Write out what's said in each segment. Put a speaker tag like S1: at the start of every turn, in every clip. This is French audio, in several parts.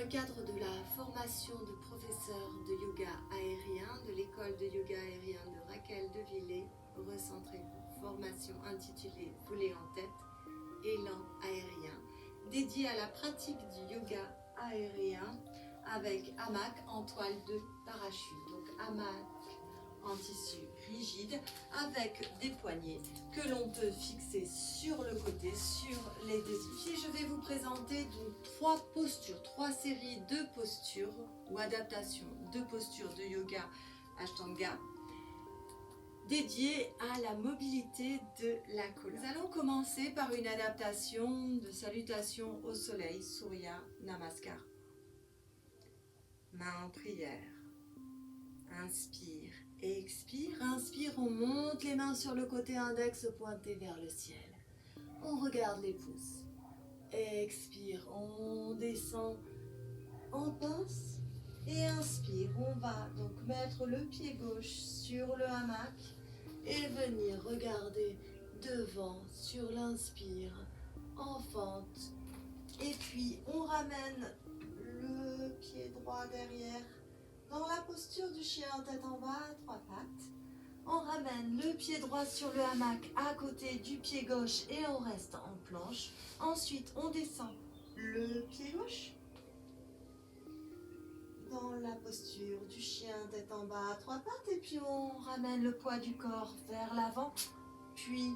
S1: cadre de la formation de professeur de yoga aérien de l'école de yoga aérien de Raquel de Villers, recentrez-vous, formation intitulée Voler en tête, élan aérien, dédiée à la pratique du yoga aérien avec hamac en toile de parachute. Donc hamac en tissu rigide avec des poignées que l'on peut fixer sur le côté, sur les deux. Ici, je vais vous présenter donc 3 postures, 3 séries de postures ou adaptations de postures de yoga Ashtanga dédiées à la mobilité de la colonne. Nous allons commencer par une adaptation de salutation au soleil, Surya Namaskar. Main en prière. Inspire et expire. Inspire, on monte les mains sur le côté index pointé vers le ciel. On regarde les pouces. Expire, on descend en pince. Et inspire, on va donc mettre le pied gauche sur le hamac et venir regarder devant sur l'inspire, en fente. Et puis on ramène le pied droit derrière dans la posture du chien tête en bas à 3 pattes. On ramène le pied droit sur le hamac à côté du pied gauche et on reste en planche. Ensuite, on descend le pied gauche dans la posture du chien tête en bas à 3 pattes. Et puis, on ramène le poids du corps vers l'avant. Puis,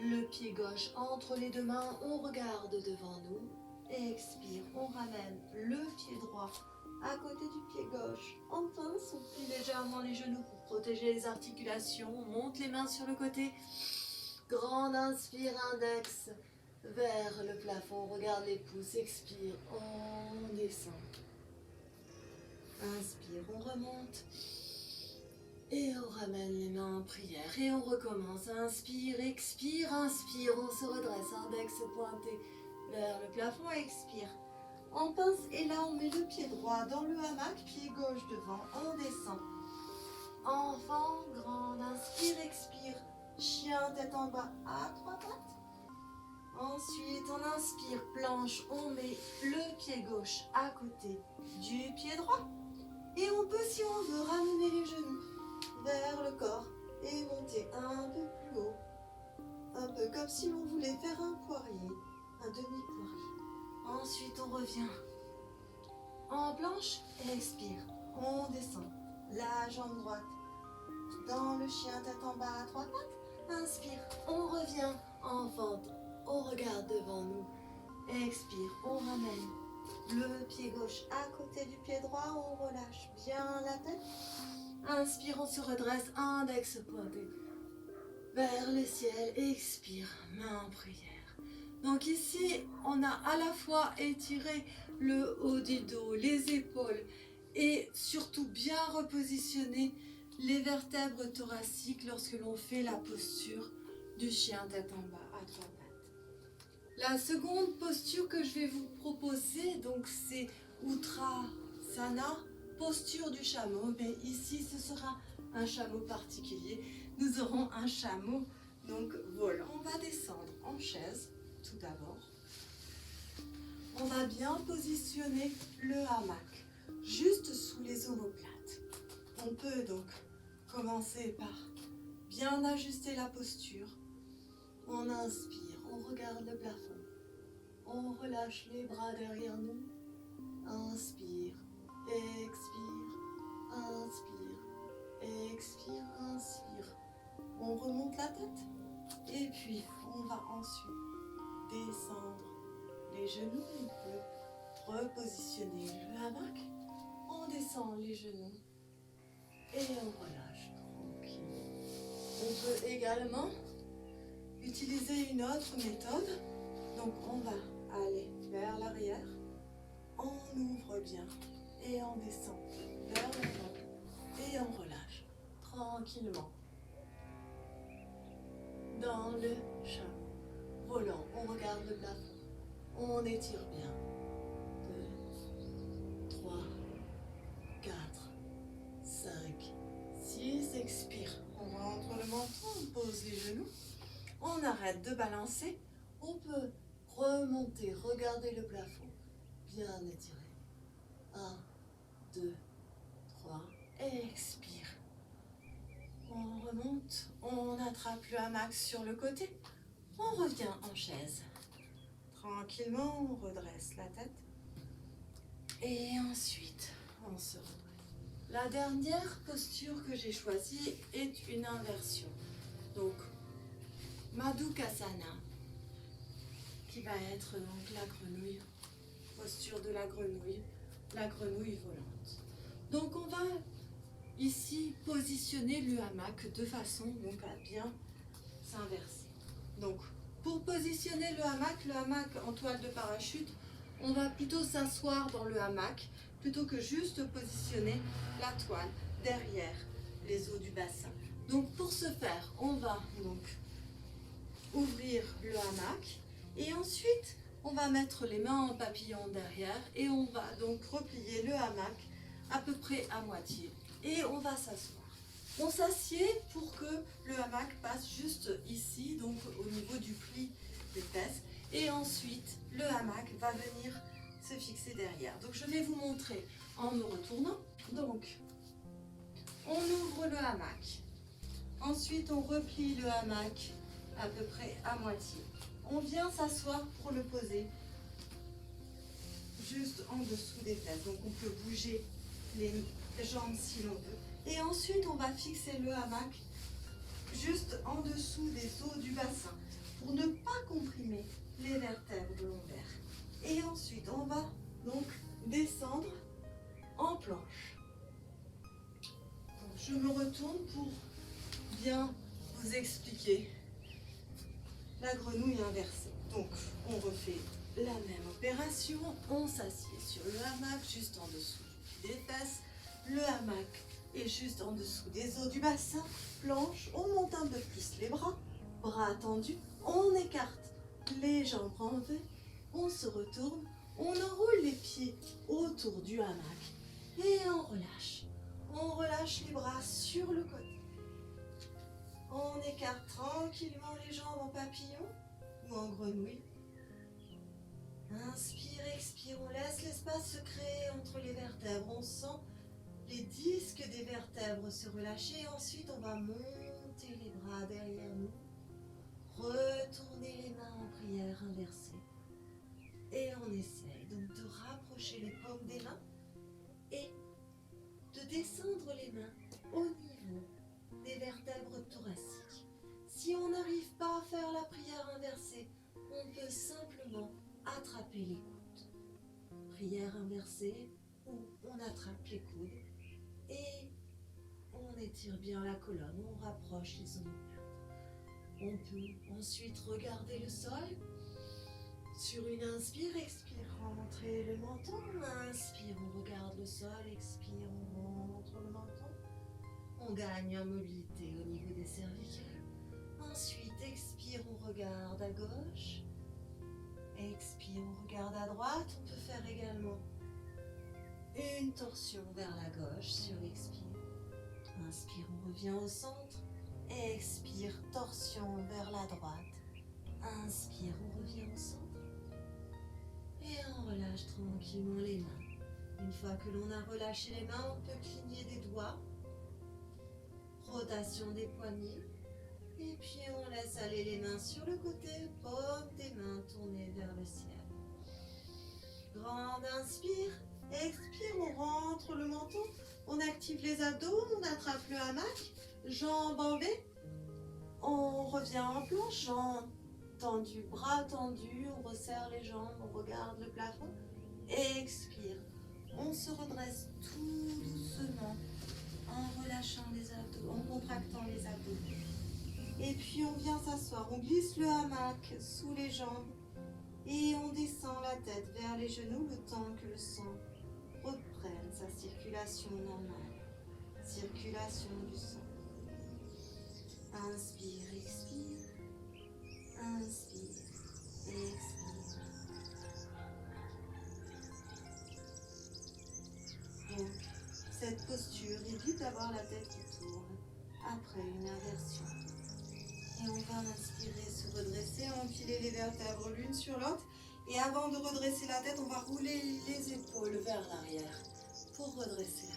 S1: le pied gauche entre les deux mains. On regarde devant nous. Et expire. On ramène le pied droit à côté du pied gauche, en pince, on plie légèrement les genoux pour protéger les articulations, on monte les mains sur le côté, grande inspire, index vers le plafond, on regarde les pouces, expire, on descend, inspire, on remonte, et on ramène les mains en prière, et on recommence, inspire, expire, inspire, on se redresse, index pointé vers le plafond, expire. On pince et là on met le pied droit dans le hamac, pied gauche devant, on descend. Enfant, grande, inspire, expire, chien tête en bas à 3 pattes. Ensuite on inspire, planche, on met le pied gauche à côté du pied droit. Et on peut, si on veut, ramener les genoux vers le corps et monter un peu plus haut. Un peu comme si l'on voulait faire un poirier, un demi-poirier. Ensuite, on revient en planche et expire. On descend la jambe droite dans le chien tête en bas à 3 pattes. Inspire, on revient en fente. On regarde devant nous. Expire, on ramène le pied gauche à côté du pied droit. On relâche bien la tête. Inspire, on se redresse, index pointé vers le ciel. Expire, main en prière. Donc ici, on a à la fois étiré le haut du dos, les épaules et surtout bien repositionné les vertèbres thoraciques lorsque l'on fait la posture du chien tête en bas à 3 pattes. La seconde posture que je vais vous proposer, donc c'est Uttanasana, posture du chameau, mais ici ce sera un chameau particulier. Nous aurons un chameau donc volant. On va descendre en chaise. Tout d'abord, on va bien positionner le hamac juste sous les omoplates. On peut donc commencer par bien ajuster la posture. On inspire, on regarde le plafond. On relâche les bras derrière nous. Inspire, expire, inspire, expire, inspire. On remonte la tête et puis on va ensuite descendre les genoux, on peut repositionner le hamac, on descend les genoux et on relâche tranquille. On peut également utiliser une autre méthode, donc on va aller vers l'arrière, on ouvre bien et on descend vers l'avant et on relâche tranquillement dans le chameau. Volant, on regarde le plafond, on étire bien. 2, 3, 4, 5, 6, expire. On rentre le menton, on pose les genoux, on arrête de balancer, on peut remonter, regarder le plafond, bien étirer. 1, 2, 3, expire. On remonte, on attrape le hamac sur le côté, on revient en chaise. Tranquillement, on redresse la tête. Et ensuite, on se redresse. La dernière posture que j'ai choisie est une inversion. Donc, Madhukasana, qui va être donc la grenouille, posture de la grenouille volante. Donc, on va ici positionner le hamac de façon donc à bien s'inverser. Donc, pour positionner le hamac en toile de parachute, on va plutôt s'asseoir dans le hamac plutôt que juste positionner la toile derrière les os du bassin. Donc pour ce faire, on va donc ouvrir le hamac et ensuite on va mettre les mains en papillon derrière et on va donc replier le hamac à peu près à moitié et on va s'asseoir. On s'assied pour que le hamac passe juste ici, donc au niveau du pli des fesses. Et ensuite, le hamac va venir se fixer derrière. Donc, je vais vous montrer en me retournant. Donc, on ouvre le hamac. Ensuite, on replie le hamac à peu près à moitié. On vient s'asseoir pour le poser juste en dessous des fesses. Donc, on peut bouger les jambes si l'on veut. Et ensuite, on va fixer le hamac juste en dessous des os du bassin pour ne pas comprimer les vertèbres lombaires. Et ensuite, on va donc descendre en planche. Donc, je me retourne pour bien vous expliquer la grenouille inversée. Donc, on refait la même opération. On s'assied sur le hamac juste en dessous des fesses. Le hamac est juste en dessous des os du bassin. Planche, on monte un peu plus les bras tendus. On écarte les jambes en V. On se retourne. On enroule les pieds autour du hamac et on relâche. On relâche les bras sur le côté. On écarte tranquillement les jambes en papillon ou en grenouille. Inspire, expire, on laisse l'espace se créer entre les vertèbres. On sent les disques des vertèbres se relâcher. Ensuite, on va monter les bras derrière nous. Retourner les mains en prière inversée. Et on essaye donc de rapprocher les paumes des mains et de descendre les mains au niveau des vertèbres thoraciques. Si on n'arrive pas à faire la prière inversée, on peut simplement attraper les coudes. Prière inversée où on attrape les coudes et on étire bien la colonne, on rapproche les omoplates. On peut ensuite regarder le sol. Sur une inspire, expire, rentrez le menton. Inspire, on regarde le sol. Expire, on rentre le menton. On gagne en mobilité au niveau des cervicales. Ensuite, expire, on regarde à gauche. Expire, on regarde à droite. On peut faire également une torsion vers la gauche sur expire. Inspire, on revient au centre. Expire, torsion vers la droite. Inspire, on revient au centre. Et on relâche tranquillement les mains. Une fois que l'on a relâché les mains, on peut cligner des doigts. Rotation des poignets. Et puis on laisse aller les mains sur le côté, paume des mains tournées vers le ciel. Grande inspire, expire, on rentre le menton. On active les abdos, on attrape le hamac, jambes en V. On revient en planche, jambes tendues, bras tendus, on resserre les jambes, on regarde le plafond. Expire, on se redresse tout doucement en relâchant les abdos, en contractant les abdos. Et puis on vient s'asseoir, on glisse le hamac sous les jambes et on descend la tête vers les genoux le temps que le sang reprenne sa circulation normale. Circulation du sang. Inspire, expire. Inspire, expire. Donc, cette posture évite d'avoir la tête qui tourne après une inversion. Et on va inspirer, se redresser, empiler les vertèbres l'une sur l'autre Et avant de redresser la tête, on va rouler les épaules vers l'arrière pour redresser la